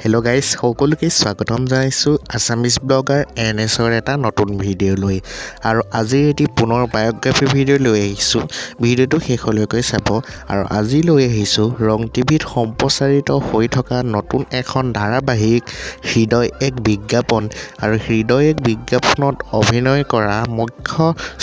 Hello' guys সকলোকে স্বাগতম জনাইছোঁ আছামিজ ব্লগাৰ NSৰ এটা নতুন ভিডিঅ' লৈ আৰু আজি এটি পুনৰ বায়োগ্ৰাফি ভিডিঅ' লৈ আহিছোঁ। ভিডিঅ'টো শেষলৈকে চাব আৰু আজি লৈ আহিছোঁ ৰং টিভিত সম্প্ৰচাৰিত হৈ থকা নতুন এখন ধাৰাবাহিক হৃদয় এক বিজ্ঞাপন আৰু হৃদয় এক বিজ্ঞাপনত অভিনয় কৰা মুখ্য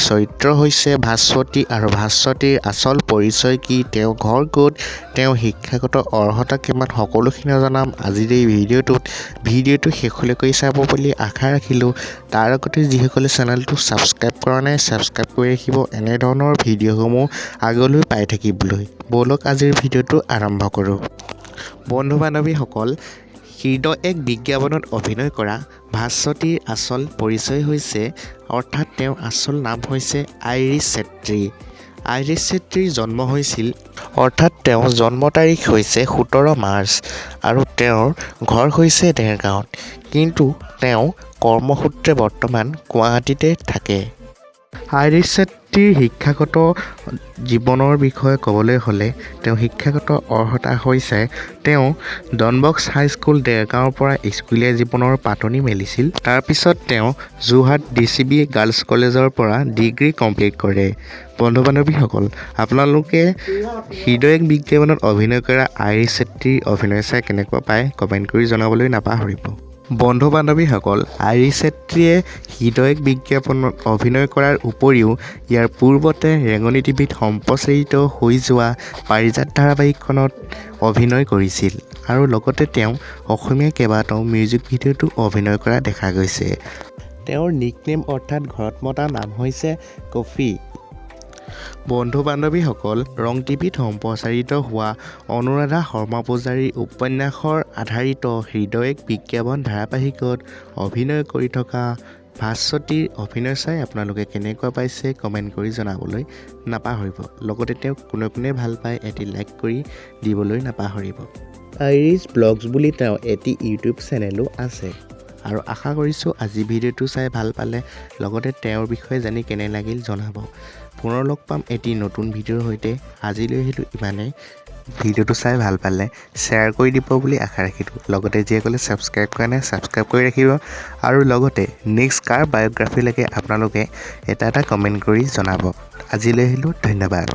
চৰিত্ৰ হৈছে ভাস্বতী আৰু ভাস্বতীৰ আচল পৰিচয় কি, তেওঁ ঘৰ ক'ত, তেওঁ শিক্ষাগত অৰ্হতা কিমান, সকলোখিনি জনাম আজিৰ এই ভিডিঅ'টো শেষলৈকে চাব বুলি আশা ৰাখিলোঁ। তাৰ আগতে যিসকলে চেনেলটো ছাবস্ক্ৰাইব কৰা নাই ছাবস্ক্ৰাইব কৰি ৰাখিব এনেধৰণৰ ভিডিঅ'সমূহ আগলৈ পাই থাকিবলৈ। ব'লক আজিৰ ভিডিঅ'টো আৰম্ভ কৰোঁ। বন্ধু বান্ধৱীসকল, হৃদয় এক বিজ্ঞাপনত অভিনয় কৰা ভাস্বতীৰ আচল পৰিচয় হৈছে অৰ্থাৎ তেওঁৰ আচল নাম হৈছে আইৰিছ চেত্ৰী। আইৰিছ চেত্ৰীৰ জন্ম হৈছিল অৰ্থাৎ তেওঁৰ জন্ম তাৰিখ হৈছে 17 মাৰ্চ আৰু তেওঁৰ ঘৰ হৈছে দেৰগাঁৱত, কিন্তু তেওঁ কৰ্মসূত্ৰে বৰ্তমান গুৱাহাটীতে থাকে। আইৰিছ চেত্ৰীৰ শিক্ষাগত জীৱনৰ বিষয়ে ক'বলৈ হ'লে তেওঁ শিক্ষাগত অৰ্হতা হৈছে তেওঁ ডনবস্ক হাইস্কুল দেৰগাঁৱৰ পৰা স্কুলীয়া জীৱনৰ পাতনি মেলিছিল। তাৰপিছত তেওঁ যোৰহাট DCB গাৰ্লছ কলেজৰ পৰা ডিগ্ৰী কমপ্লিট কৰে। বন্ধু বান্ধৱীসকল, আপোনালোকে হৃদয় এক বিজ্ঞাপনত অভিনয় কৰা আইৰিছ চেত্ৰীৰ অভিনয় চাই কেনেকুৱা পায় কমেণ্ট কৰি জনাবলৈ নাপাহৰিব। বন্ধু বান্ধৱীসকল, আইৰিছ চেত্ৰীয়ে হৃদয় এক বিজ্ঞাপনত অভিনয় কৰাৰ উপৰিও ইয়াৰ পূৰ্বতে ৰেঙনি টিভিত সম্প্ৰচাৰিত হৈ যোৱা পাৰিজাত ধাৰাবাহিকখনত অভিনয় কৰিছিল আৰু লগতে তেওঁ অসমীয়া কেইবাটাও মিউজিক ভিডিঅ'তো অভিনয় কৰা দেখা গৈছে। তেওঁৰ নিকনেম অৰ্থাৎ ঘৰত মতা নাম হৈছে কফি। বন্ধু বান্ধৱীসকল, ৰং টিভিত সম্প্ৰচাৰিত হোৱা অনুৰাধা শৰ্মা পূজাৰীৰ উপন্যাসৰ আধাৰিত হৃদয় এক বিজ্ঞাপন ধাৰাবাহিকত অভিনয় কৰি থকা ভাস্বতীৰ অভিনয় চাই আপোনালোকে কেনেকুৱা পাইছে কমেণ্ট কৰি জনাবলৈ নাপাহৰিব। লগতে তেওঁক কোনে কোনে ভাল পায় এটি লাইক কৰি দিবলৈ নাপাহৰিব। আইৰিছ ব্লগছ বুলি তেওঁ এটি ইউটিউব চেনেলো আছে আৰু আশা কৰিছোঁ আজি ভিডিঅ'টো চাই ভাল পালে, লগতে তেওঁৰ বিষয়ে জানি কেনে লাগিল জনাব। পুনৰ লগ পাম এটি নতুন ভিডিঅ'ৰ সৈতে। আজিলৈ আহিলোঁ ইমানেই। ভিডিঅ'টো চাই ভাল পালে শ্বেয়াৰ কৰি দিব বুলি আশা ৰাখিলোঁ। লগতে যিসকলে ছাবস্ক্ৰাইব কৰা নাই ছাবস্ক্ৰাইব কৰি ৰাখিব আৰু লগতে নেক্সট কাৰ বায়োগ্ৰাফি লাগে আপোনালোকে এটা কমেণ্ট কৰি জনাব। আজিলৈ আহিলোঁ, ধন্যবাদ।